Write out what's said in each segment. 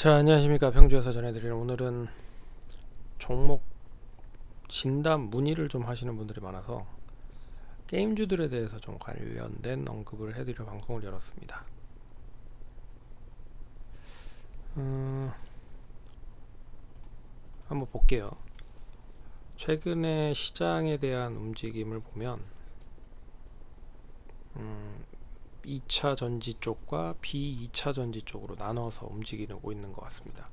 자, 안녕하십니까. 평주에서 전해드리는 오늘은 종목 진단 문의를 좀 하시는 분들이 많아서 게임주들에 대해서 좀 관련된 언급을 해드리려 방송을 열었습니다. 한번 볼게요. 최근에 시장에 대한 움직임을 보면 2차 전지 쪽과 B2차 전지 쪽으로 나눠서 움직이고 있는 것 같습니다.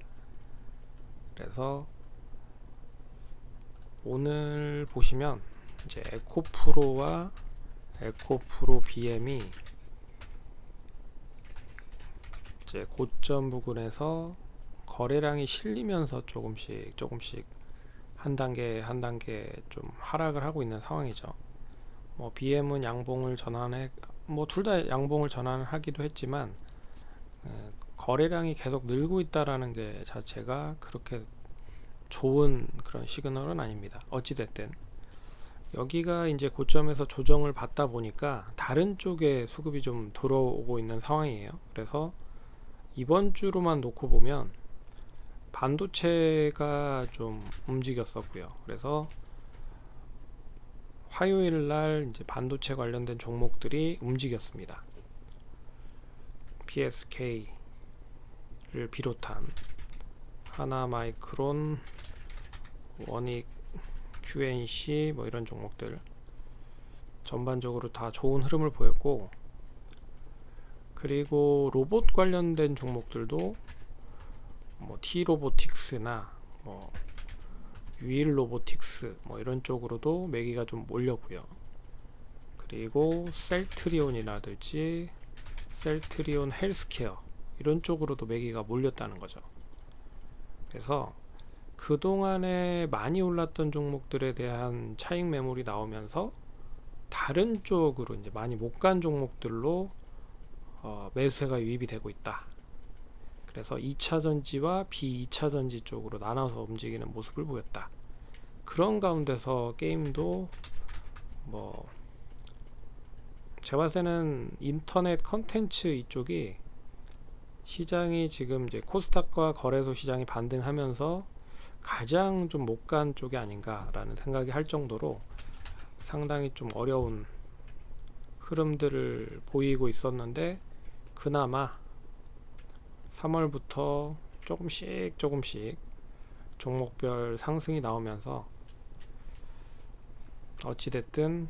그래서 오늘 보시면 이제 에코프로와 에코프로 BM이 이제 고점 부근에서 거래량이 실리면서 조금씩 한 단계 좀 하락을 하고 있는 상황이죠. 뭐 BM은 양봉을 전환해 뭐 둘 다 양봉을 전환하기도 했지만 거래량이 계속 늘고 있다라는 게 자체가 그렇게 좋은 그런 시그널은 아닙니다. 어찌됐든 여기가 이제 고점에서 조정을 받다 보니까 다른 쪽에 수급이 좀 들어오고 있는 상황이에요. 그래서 이번 주로만 놓고 보면 반도체가 좀 움직였었고요. 그래서 화요일 날 이제 반도체 관련된 종목들이 움직였습니다. PSK를 비롯한 하나마이크론, 원익, QNC 뭐 이런 종목들 전반적으로 다 좋은 흐름을 보였고, 그리고 로봇 관련된 종목들도 뭐 T로보틱스나 뭐 유일 로보틱스 뭐 이런 쪽으로도 매기가 좀 몰렸고요. 그리고 셀트리온이라든지 셀트리온 헬스케어 이런 쪽으로도 매기가 몰렸다는 거죠. 그래서 그동안에 많이 올랐던 종목들에 대한 차익 매물이 나오면서 다른 쪽으로 이제 많이 못 간 종목들로 매수세가 유입이 되고 있다. 그래서 2차 전지와 B2차 전지 쪽으로 나눠서 움직이는 모습을 보였다. 그런 가운데서 게임도 뭐 제가 봤을 때는 인터넷 컨텐츠 이쪽이 시장이 지금 이제 코스닥과 거래소 시장이 반등하면서 가장 좀 못 간 쪽이 아닌가라는 생각이 할 정도로 상당히 좀 어려운 흐름들을 보이고 있었는데, 그나마 3월부터 조금씩 종목별 상승이 나오면서 어찌됐든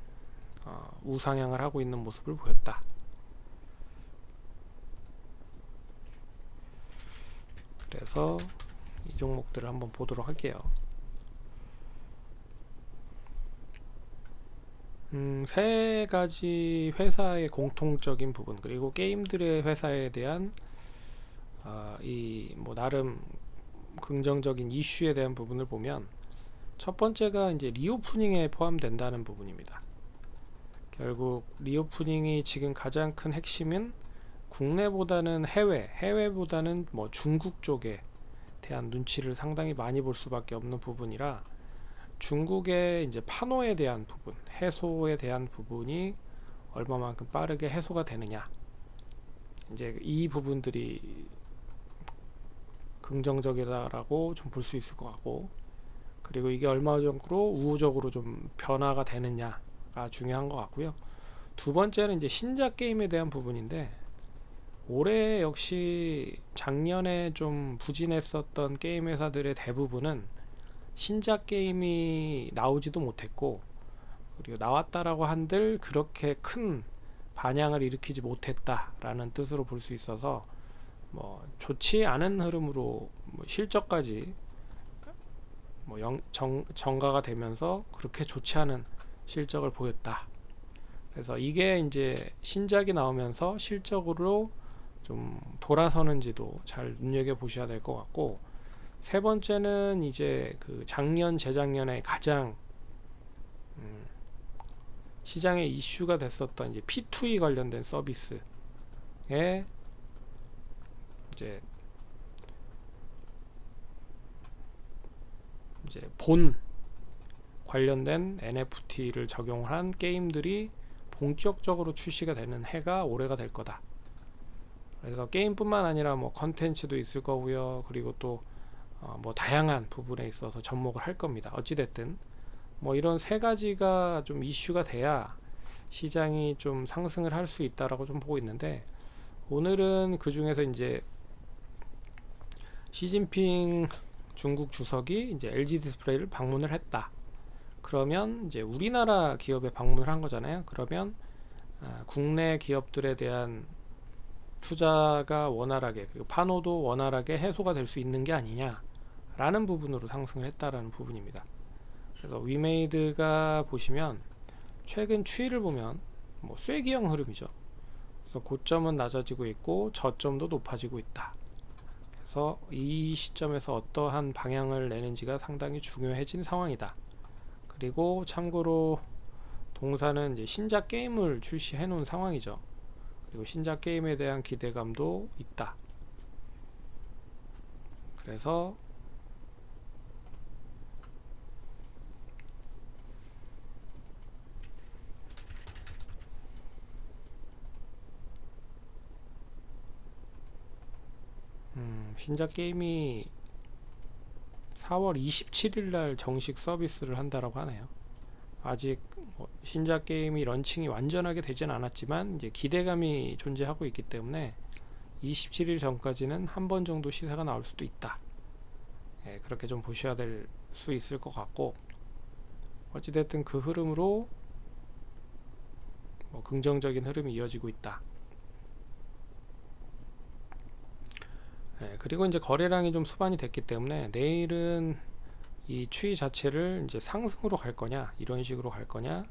우상향을 하고 있는 모습을 보였다. 그래서 이 종목들을 한번 보도록 할게요. 세 가지 회사의 공통적인 부분, 그리고 게임들의 회사에 대한 이 뭐 나름 긍정적인 이슈에 대한 부분을 보면, 첫 번째가 이제 리오프닝에 포함된다는 부분입니다. 결국 리오프닝이 지금 가장 큰 핵심은 국내보다는 해외보다는 뭐 중국 쪽에 대한 눈치를 상당히 많이 볼 수밖에 없는 부분이라, 중국의 이제 판호에 대한 부분, 해소에 대한 부분이 얼마만큼 빠르게 해소가 되느냐, 이제 이 부분들이 긍정적이다라고 좀 볼 수 있을 것 같고, 그리고 이게 얼마 정도 우호적으로 좀 변화가 되느냐가 중요한 것 같고요. 두 번째는 이제 신작 게임에 대한 부분인데, 올해 역시 작년에 좀 부진했었던 게임 회사들의 대부분은 신작 게임이 나오지도 못했고, 그리고 나왔다라고 한들 그렇게 큰 반향을 일으키지 못했다라는 뜻으로 볼 수 있어서, 뭐 좋지 않은 흐름으로 뭐 실적까지 뭐 정가가 되면서 그렇게 좋지 않은 실적을 보였다. 그래서 이게 이제 신작이 나오면서 실적으로 좀 돌아서는지도 잘 눈여겨 보셔야 될 것 같고, 세 번째는 이제 그 작년 재작년에 가장 시장에 이슈가 됐었던 이제 P2E 관련된 서비스에 이제 본 관련된 NFT를 적용한 게임들이 본격적으로 출시가 되는 해가 올해가 될 거다. 그래서 게임뿐만 아니라 뭐 컨텐츠도 있을 거고요. 그리고 또 뭐 다양한 부분에 있어서 접목을 할 겁니다. 어찌됐든 뭐 이런 세 가지가 좀 이슈가 돼야 시장이 좀 상승을 할 수 있다라고 좀 보고 있는데, 오늘은 그 중에서 이제 시진핑 중국 주석이 이제 LG 디스플레이를 방문을 했다. 그러면 이제 우리나라 기업에 방문을 한 거잖아요. 그러면 국내 기업들에 대한 투자가 원활하게, 그리고 판호도 원활하게 해소가 될 수 있는 게 아니냐라는 부분으로 상승을 했다라는 부분입니다. 그래서 위메이드가 보시면 최근 추이를 보면 뭐 쐐기형 흐름이죠. 그래서 고점은 낮아지고 있고 저점도 높아지고 있다. 그래서 이 시점에서 어떠한 방향을 내는지가 상당히 중요해진 상황이다. 그리고 참고로 동사는 이제 신작 게임을 출시해 놓은 상황이죠. 그리고 신작 게임에 대한 기대감도 있다. 그래서 신작 게임이 4월 27일 날 정식 서비스를 한다라고 하네요. 아직 뭐 신작 게임이 런칭이 완전하게 되진 않았지만 이제 기대감이 존재하고 있기 때문에 27일 전까지는 한 번 정도 시세가 나올 수도 있다. 예, 그렇게 좀 보셔야 될 수 있을 것 같고, 어찌됐든 그 흐름으로 뭐 긍정적인 흐름이 이어지고 있다. 예, 그리고 이제 거래량이 좀 수반이 됐기 때문에 내일은 이 추이 자체를 이제 상승으로 갈 거냐, 이런 식으로 갈 거냐,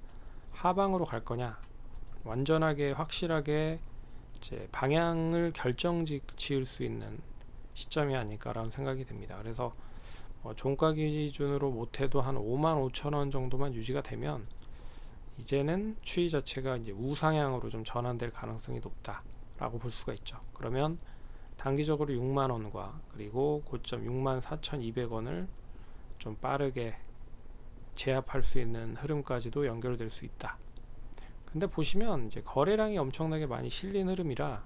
하방으로 갈 거냐, 완전하게 확실하게 이제 방향을 결정 지을 수 있는 시점이 아닐까라는 생각이 듭니다. 그래서 종가 기준으로 못해도 한 55,000원 정도만 유지가 되면 이제는 추이 자체가 이제 우상향으로 좀 전환될 가능성이 높다라고 볼 수가 있죠. 그러면 단기적으로 6만원과 그리고 고점 64,200원을 좀 빠르게 제압할 수 있는 흐름까지도 연결될 수 있다. 근데 보시면 이제 거래량이 엄청나게 많이 실린 흐름이라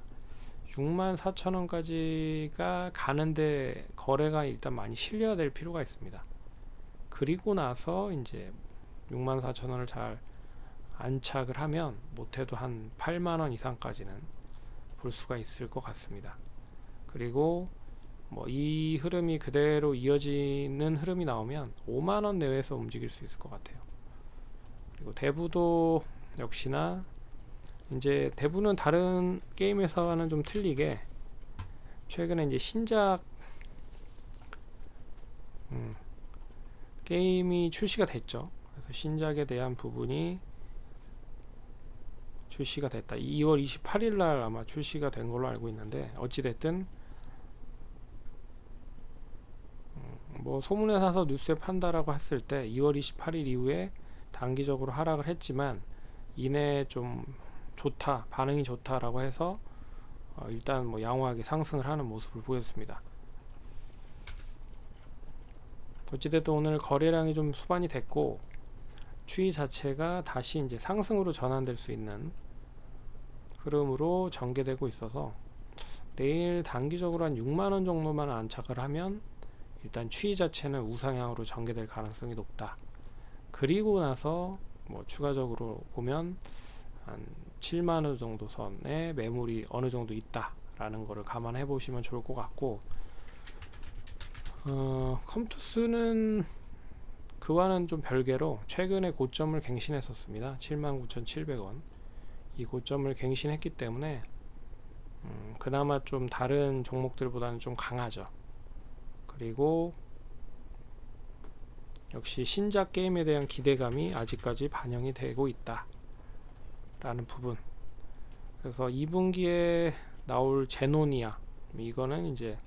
64,000원까지가 가는데 거래가 일단 많이 실려야 될 필요가 있습니다. 그리고 나서 이제 64,000원을 잘 안착을 하면 못해도 한 8만원 이상까지는 볼 수가 있을 것 같습니다. 그리고 뭐 이 흐름이 그대로 이어지는 흐름이 나오면 5만원 내외에서 움직일 수 있을 것 같아요. 그리고 대부도 역시나 이제 대부는 다른 게임 회사와는 좀 틀리게 최근에 이제 신작 게임이 출시가 됐죠. 그래서 신작에 대한 부분이 출시가 됐다. 2월 28일 날 아마 출시가 된 걸로 알고 있는데, 어찌됐든 뭐 소문에 사서 뉴스에 판다라고 했을 때 2월 28일 이후에 단기적으로 하락을 했지만 이내 좀 좋다, 반응이 좋다라고 해서 일단 뭐 양호하게 상승을 하는 모습을 보였습니다. 어찌됐든 오늘 거래량이 좀 수반이 됐고 추이 자체가 다시 이제 상승으로 전환될 수 있는 흐름으로 전개되고 있어서 내일 단기적으로 한 6만원 정도만 안착을 하면 일단 추이 자체는 우상향으로 전개될 가능성이 높다. 그리고 나서 뭐 추가적으로 보면 한 7만원 정도 선에 매물이 어느 정도 있다라는 거를 감안해 보시면 좋을 것 같고, 컴투스는 그와는 좀 별개로 최근에 고점을 갱신했었습니다. 79,700원 이 고점을 갱신했기 때문에 그나마 좀 다른 종목들보다는 좀 강하죠. 그리고 역시 신작 게임에 대한 기대감이 아직까지 반영이 되고 있다 라는 부분. 그래서 2분기에 나올 제노니아, 이거는 이제,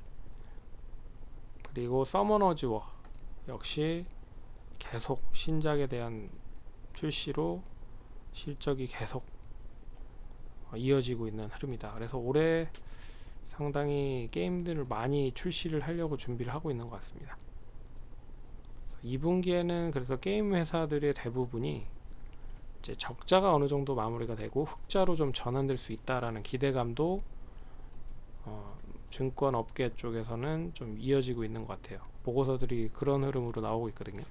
그리고 서머너즈워 역시 계속 신작에 대한 출시로 실적이 계속 이어지고 있는 흐름이다. 그래서 올해 상당히 게임들을 많이 출시를 하려고 준비를 하고 있는 것 같습니다. 2분기에는 그래서 게임 회사들의 대부분이 이제 적자가 어느 정도 마무리가 되고 흑자로 좀 전환될 수 있다라는 기대감도 증권 업계 쪽에서는 좀 이어지고 있는 것 같아요. 보고서들이 그런 흐름으로 나오고 있거든요.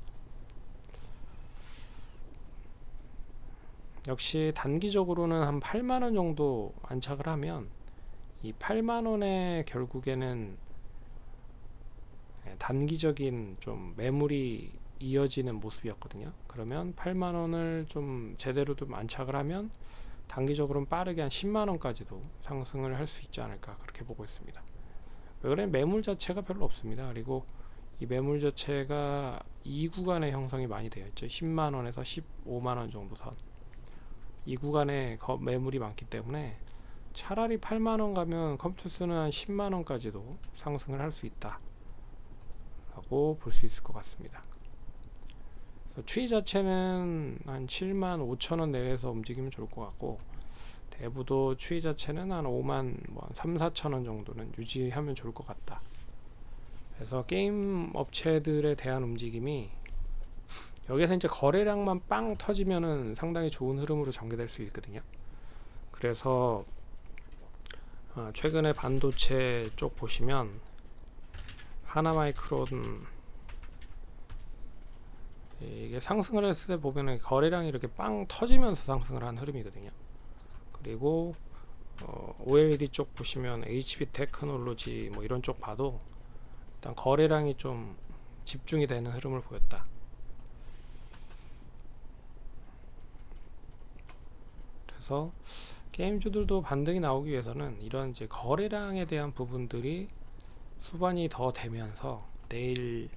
역시 단기적으로는 한 8만원 정도 안착을 하면 이 8만원에 결국에는 단기적인 좀 매물이 이어지는 모습이었거든요. 그러면 8만원을 좀 제대로 좀 안착을 하면 단기적으로는 빠르게 한 10만원까지도 상승을 할 수 있지 않을까 그렇게 보고 있습니다. 왜 그래? 매물 자체가 별로 없습니다. 그리고 이 매물 자체가 이 구간의 형성이 많이 되어 있죠. 10만원에서 15만원 정도 선, 이 구간에 매물이 많기 때문에 차라리 8만원 가면 컴투스는 한 10만원까지도 상승을 할 수 있다 라고 볼 수 있을 것 같습니다. 그래서 추이 자체는 한 7만 5천원 내외에서 움직이면 좋을 것 같고, 대부도 추이 자체는 한 5만 뭐 3, 4천원 정도는 유지하면 좋을 것 같다. 그래서 게임 업체들에 대한 움직임이 여기서 이제 거래량만 빵 터지면은 상당히 좋은 흐름으로 전개될 수 있거든요. 그래서 최근에 반도체 쪽 보시면 하나마이크론 이게 상승을 했을 때 보면은 거래량이 이렇게 빵 터지면서 상승을 한 흐름이거든요. 그리고 OLED 쪽 보시면 HB 테크놀로지 뭐 이런 쪽 봐도 일단 거래량이 좀 집중이 되는 흐름을 보였다. 그래서 게임주들도 반등이 나오기 위해서는 이런 이제 거래량에 대한 부분들이 수반이 더 되면서 내일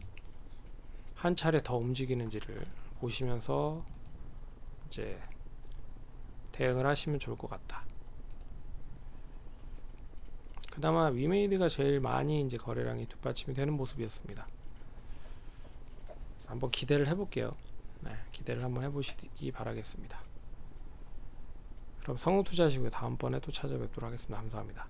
한 차례 더 움직이는지를 보시면서 이제 대응을 하시면 좋을 것 같다. 그나마 위메이드가 제일 많이 이제 거래량이 뒷받침이 되는 모습이었습니다. 그래서 한번 기대를 해볼게요. 네, 기대를 한번 해보시기 바라겠습니다. 그럼 성우 투자하시고 다음번에 또 찾아뵙도록 하겠습니다. 감사합니다.